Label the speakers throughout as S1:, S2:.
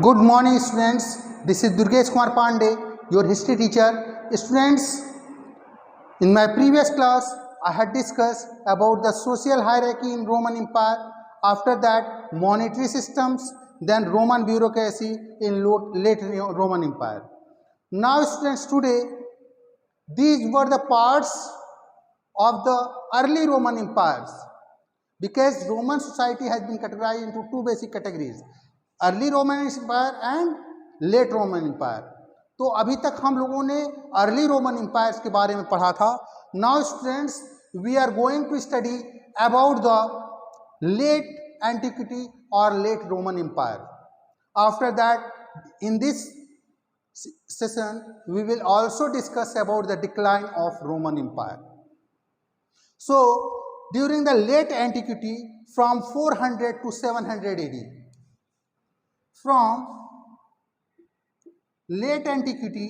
S1: Good morning students, this is Durgesh Kumar Pandey, your history teacher. Students, in my previous class, I had discussed about the social hierarchy in Roman Empire, after that monetary systems, then Roman bureaucracy in late Roman Empire. Now students, today, these were the parts of the early Roman empires, because Roman society has been categorized into two basic categories, early Roman empire and late Roman empire. तो अभी तक हम लोगों ने early Roman empires के बारे में पढ़ा था. Now students, we are going to study about the late antiquity और late Roman empire. After that, in this session we will also discuss about the decline of Roman Empire. So during the late antiquity, from 400 to 700 AD, from late antiquity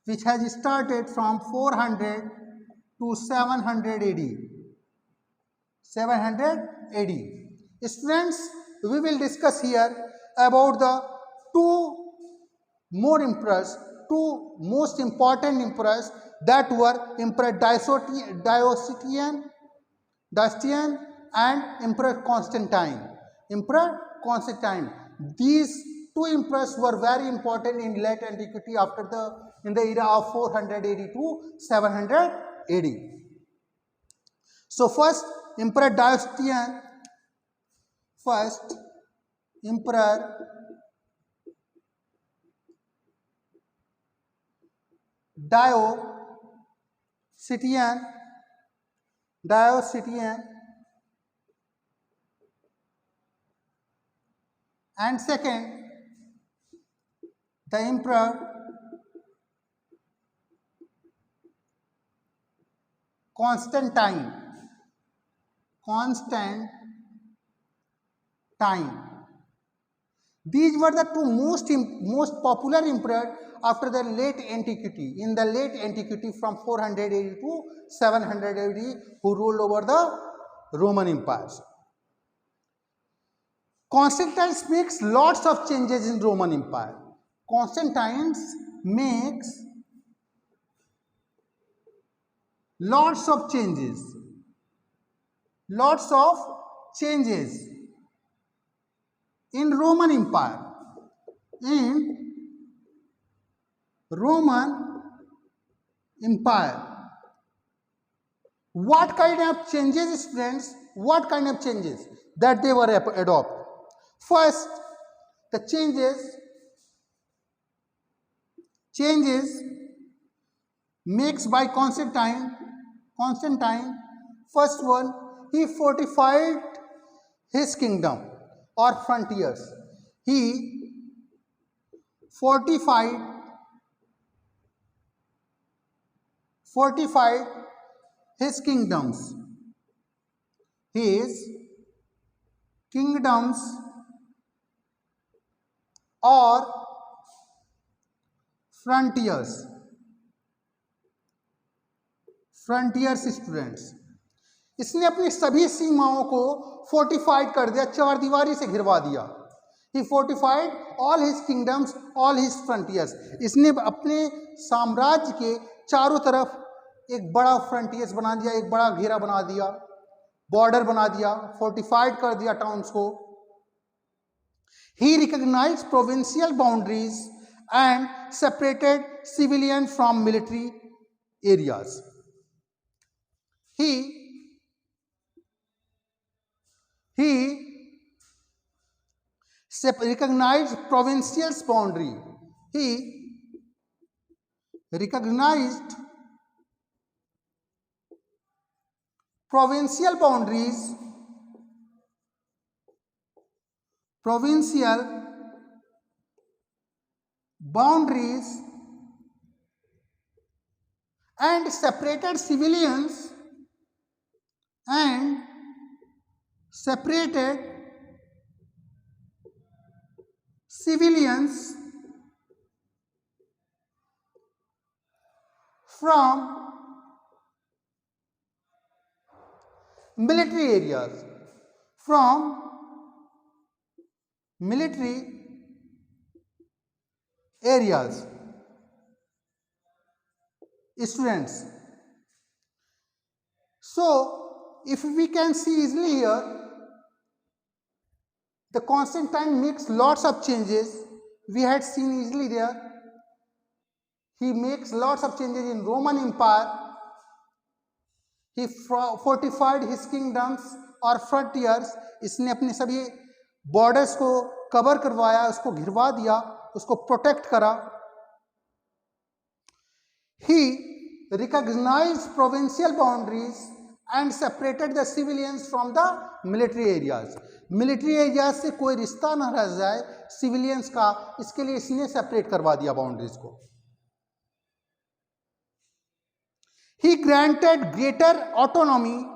S1: which has started from 400 to 700 AD. 700 AD. Students, we will discuss here about the two most important emperors, that were Emperor Diocletian and Emperor Constantine. Emperor Constantine. These two emperors were very important in late antiquity in the era of 400 AD to 700 AD. So first, Emperor Diocletian. First, Emperor Diocletian, and second, the Emperor Constantine. These were the two most popular emperors after the late antiquity. In the late antiquity, from 400 AD to 700 AD, who ruled over the Roman empires. Constantine makes lots of changes in Roman Empire. Constantine makes lots of changes in Roman Empire. What kind of changes, friends? What kind of changes that they were adopt? First, the changes makes by Constantine. First one, he fortified his kingdom or frontiers. He fortified his kingdoms or frontiers. Students, इसने अपनी सभी सीमाओं को fortified कर दिया, चार दीवारी से घिरवा दिया. He fortified all his kingdoms, all his frontiers. इसने अपने साम्राज्य के चारों तरफ एक बड़ा फ्रंटियर्स बना दिया, एक बड़ा घेरा बना दिया, बॉर्डर बना दिया, फोर्टिफाइड कर दिया टाउन्स को. He recognised provincial boundaries and separated civilian from military areas. He recognized provincial boundary. He recognized provincial boundaries, and separated civilians from military areas. From military areas, students. So, if we can see easily here, the Constantine makes lots of changes. We had seen easily there. He makes lots of changes in Roman Empire. He fortified his kingdoms और frontiers. इसने अपने सभी borders को cover करवाया, उसको घिरवा दिया, उसको protect करा. He recognized provincial boundaries and separated the civilians from the military areas. Military areas से कोई रिश्ता न रह जाए civilians का, इसके लिए इसने separate करवा दिया boundaries को. He granted greater autonomy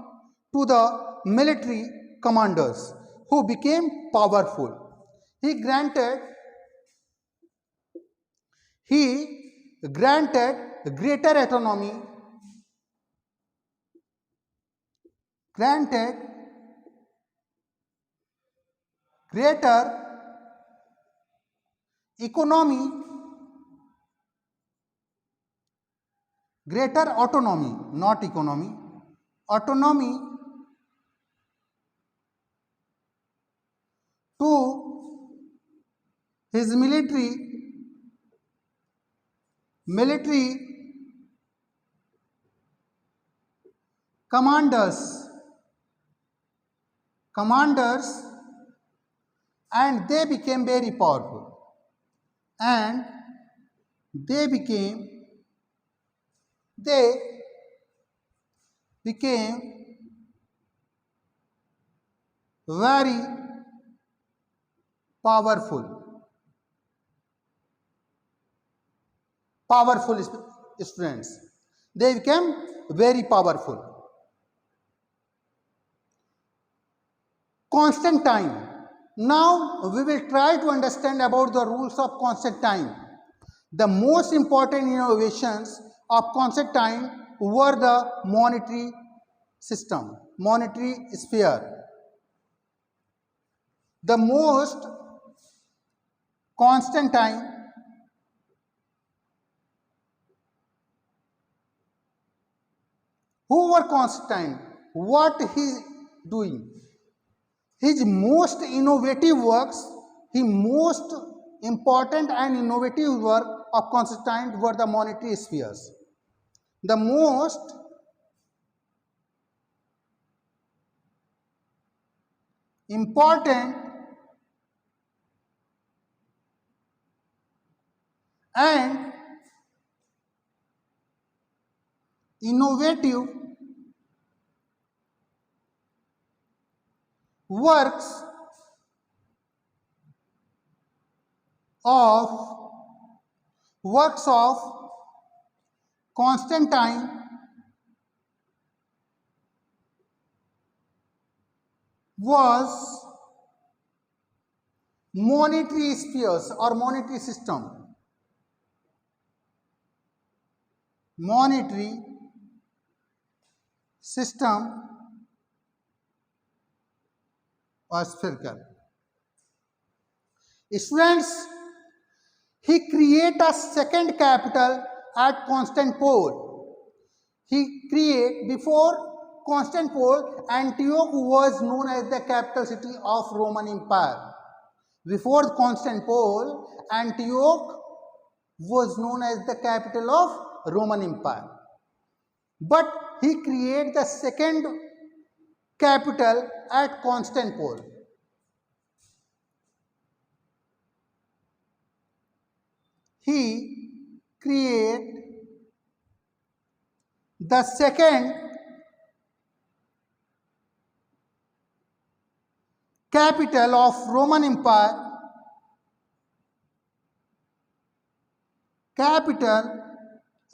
S1: to the military commanders who became powerful. He granted greater autonomy, granted greater economy, greater autonomy, not economy, autonomy to his military commanders, and they became very powerful, and they became very powerful students. They became very powerful. Constantine. Now we will try to understand about the rules of Constantine. The most important innovations of Constantine were the monetary system, monetary sphere. The most Constantine who were Constantine? What he is doing? His most innovative works, his most important and innovative work of Constantine were the monetary spheres. The most important and innovative works of Constantine was monetary spheres or monetary system. Monetary system or spherical. Students, he create a second capital at Constantinople. Before Constantinople, Antioch was known as the capital city of Roman Empire. Before Constantinople, Antioch was known as the capital of Roman Empire. But he created the second capital at Constantinople. He created the second capital of Roman Empire, capital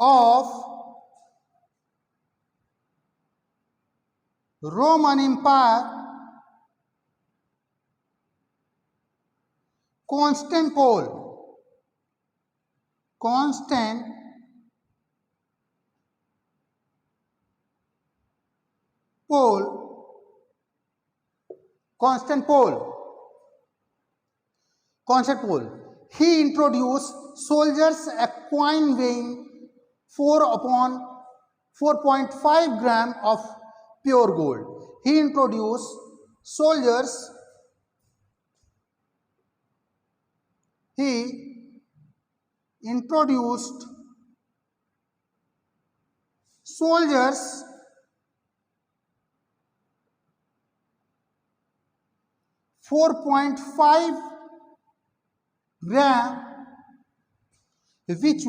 S1: of Roman Empire, Constantinople. Constantinople. He introduced soldiers a coin weighing 4 upon 4.5 gram of pure gold. He introduced soldiers. He introduced soldiers 4.5 gram, which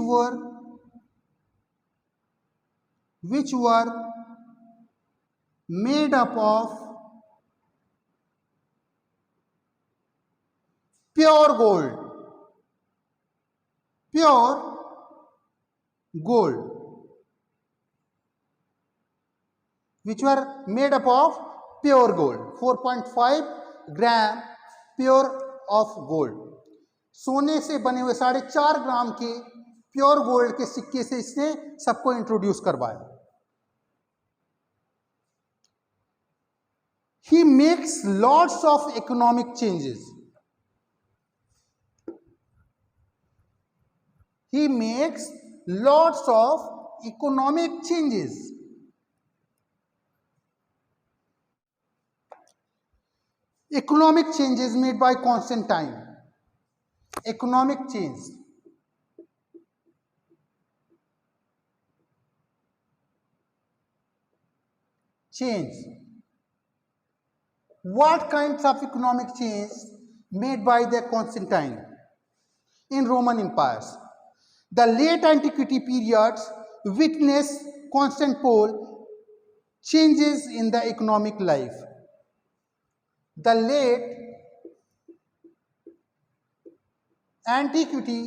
S1: were made up of pure gold, which were made up of pure gold, 4.5 gram pure of gold. सोने से बने हुए 4.5 ग्राम के pure gold के सिक्के से इसने सबको इंट्रोड्यूस करवाया. He makes lots of economic changes. He makes lots of economic changes. Economic changes made by Constantine. Economic change. What kinds of economic change made by the Constantine in Roman empires? The late Antiquity periods witnessed Constantinople changes in the economic life. The late Antiquity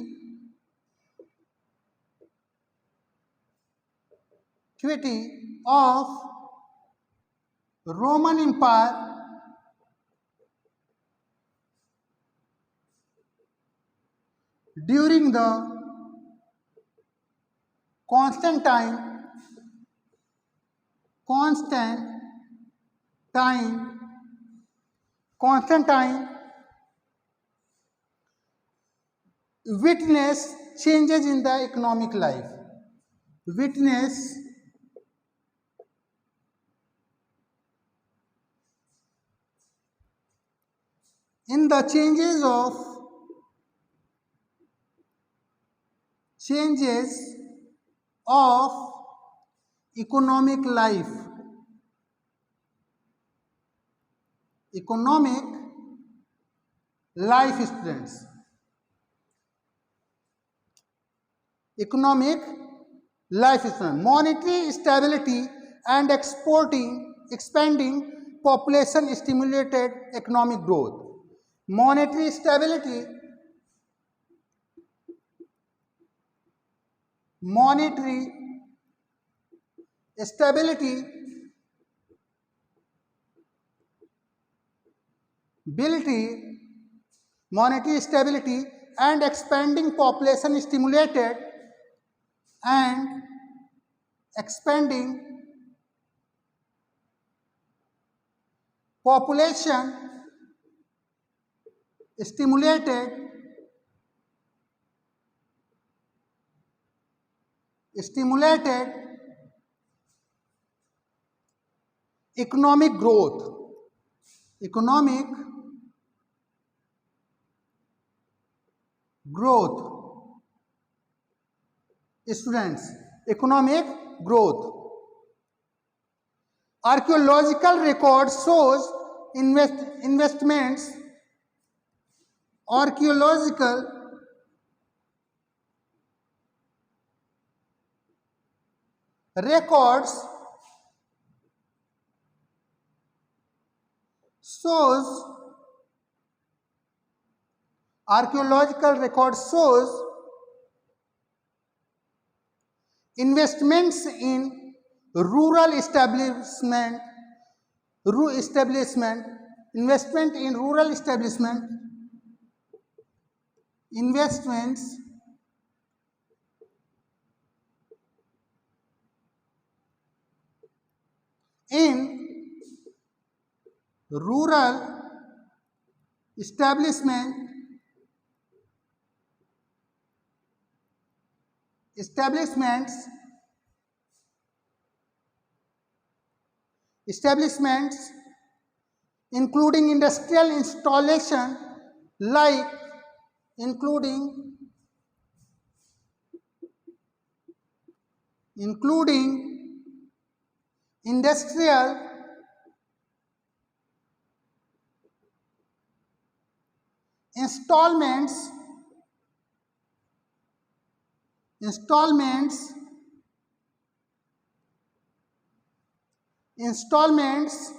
S1: of Roman Empire during the Constantine witness changes in the economic life. Witness in the changes of economic life. Economic life, students. Economic life, students. Monetary stability and expanding population stimulated economic growth. Monetary stability and expanding population stimulated economic growth. Students, economic growth. Archaeological record shows investments. Archaeological records shows investments in rural establishment, investments in rural establishment establishment establishments establishments including industrial installation like including industrial installments installments installments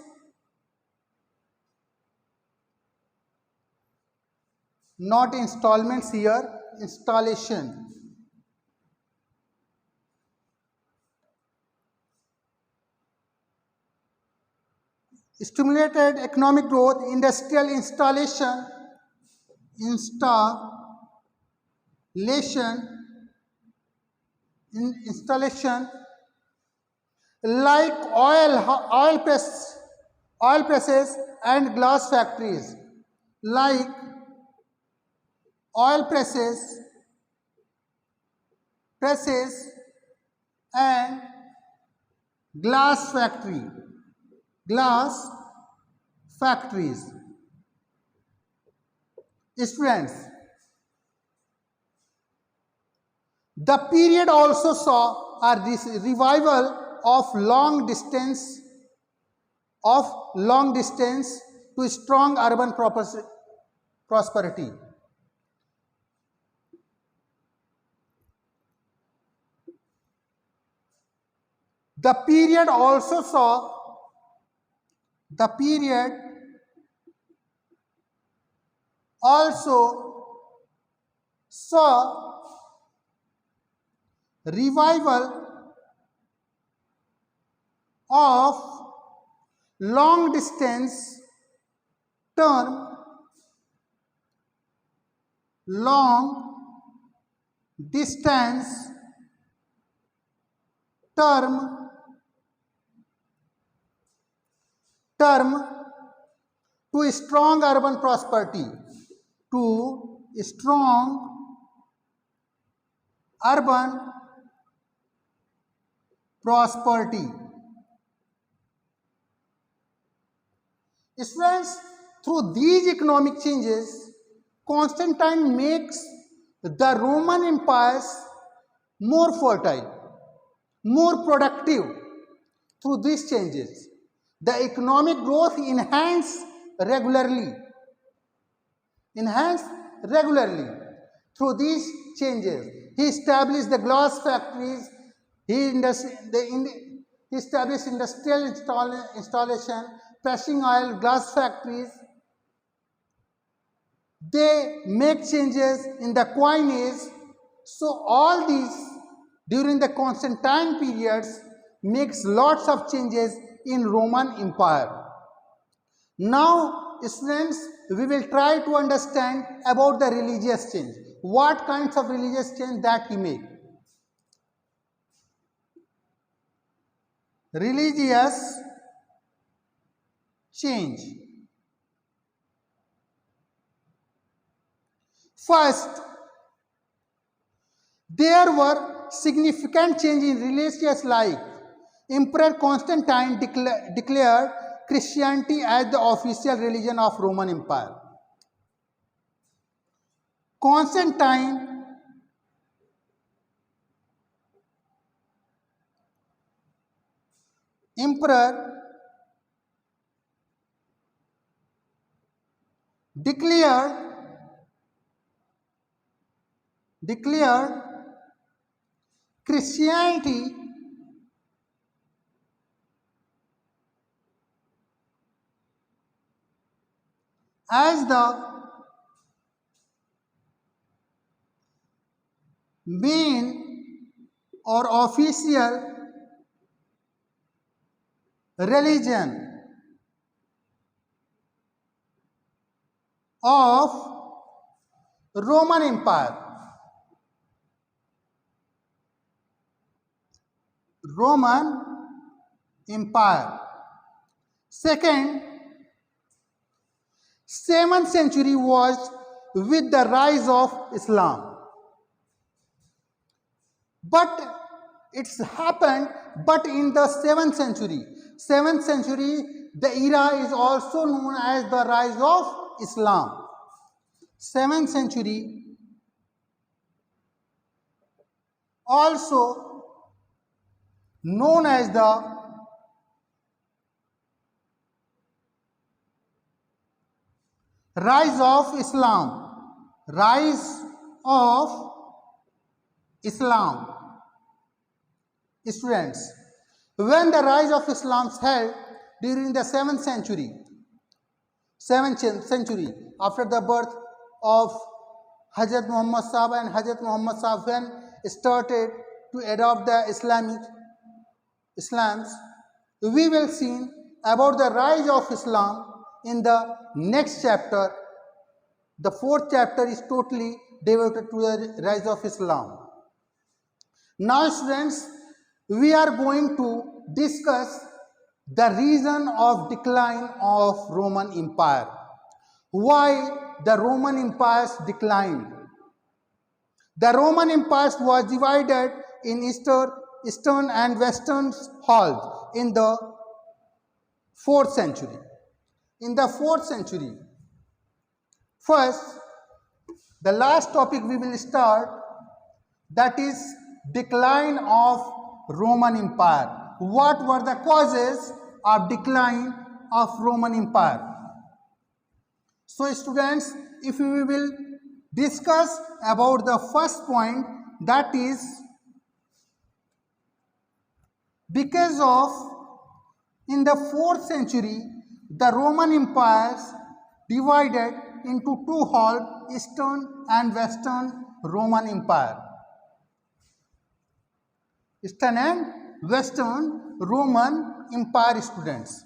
S1: not installments here, installation. Stimulated economic growth, industrial installation like oil presses and glass factories, like oil presses and glass factories. Students, the period also saw a revival of long distance to strong urban prosperity. The period also saw revival of long distance term to strong urban prosperity, to strong urban prosperity. Students, through these economic changes, Constantine makes the Roman empires more fertile, more productive. Through these changes, the economic growth enhanced regularly. Through these changes, he established the glass factories, he established industrial installation, pressing oil, glass factories. They make changes in the coinage. So all these during the Constantine periods makes lots of changes in Roman Empire. Now, students, we will try to understand about the religious change. What kinds of religious change that he made? Religious change. First, there were significant changes in religious life. Emperor Constantine declared Christianity as the official religion of Roman Empire. Constantine Emperor declared Christianity as the main or official religion of Roman Empire. Second, 7th century was with the rise of Islam. But it's happened, but in the 7th century. 7th century, the era is also known as the rise of Islam. 7th century also known as the rise of Islam. Rise of Islam. Students, when the rise of Islam held during the 7th century, after the birth of Hazrat Muhammad Sahib, and Hazrat Muhammad Sahib when started to adopt the Islams, we will see about the rise of Islam in the next chapter. The 4th chapter is totally devoted to the rise of Islam. Now students, we are going to discuss the reason of decline of Roman Empire. Why the Roman empires declined? The Roman empire was divided in eastern and western halves in the 4th century. In the 4th century, first, the last topic we will start, that is decline of Roman Empire. What were the causes of decline of Roman Empire? So students, if we will discuss about the first point, that is because of in the 4th century the Roman empires divided into two halves, Eastern and Western Roman Empire. Eastern and Western Roman Empire students.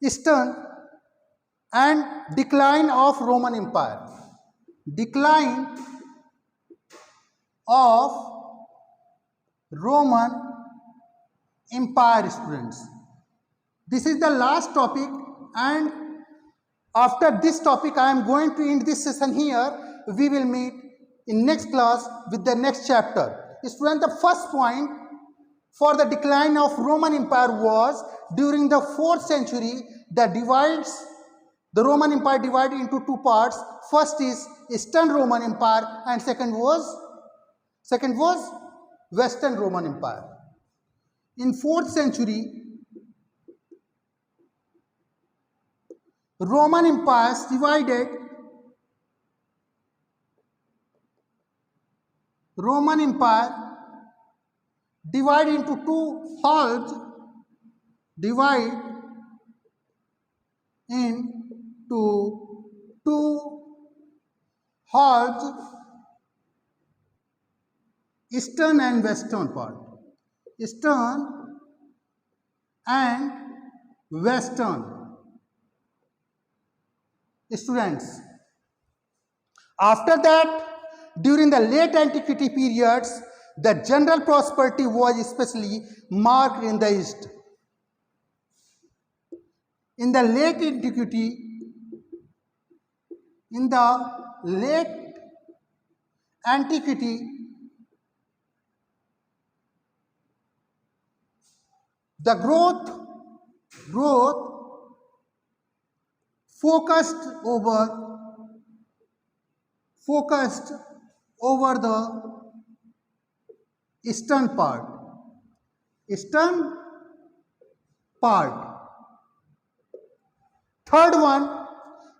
S1: Eastern and decline of Roman Empire. Decline of Roman Empire students. This is the last topic, and after this topic I am going to end this session here. We will meet in next class with the next chapter. Students, the first point for the decline of Roman Empire was during the 4th century. The Roman Empire divided into two parts. First is Eastern Roman Empire and second was Western Roman Empire. In 4th century, Roman empires divided into two halves, Eastern and Western part. Eastern and Western. Students, after that, during the late Antiquity periods, the general prosperity was especially marked in the East. In the late Antiquity, the growth focused over the eastern part. Third one,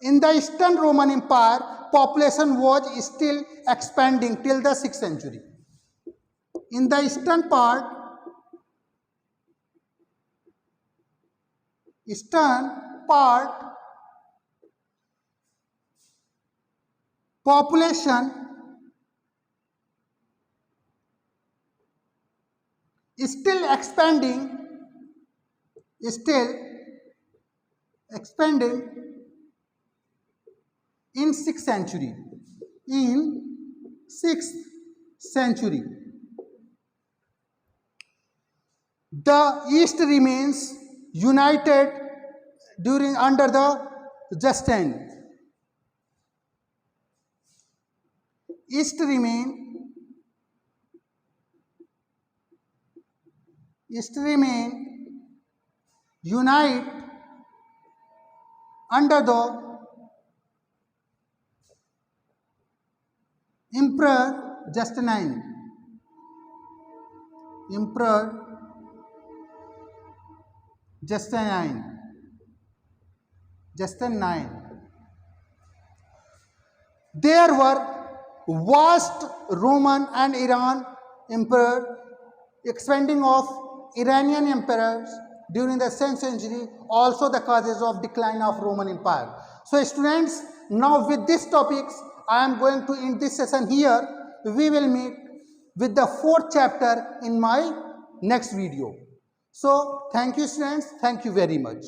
S1: in the Eastern Roman Empire, population was still expanding till the 6th century. In the eastern part, population still expanding in 6th century. In 6th century, the East remains united under the Justin. East remain unite under the Emperor Justinian. There were vast Roman and Iran emperor, expanding of Iranian emperors during the 10th century, also the causes of decline of Roman Empire. So students, now with these topics, I am going to end this session here. We will meet with the 4th chapter in my next video. So thank you students, thank you very much.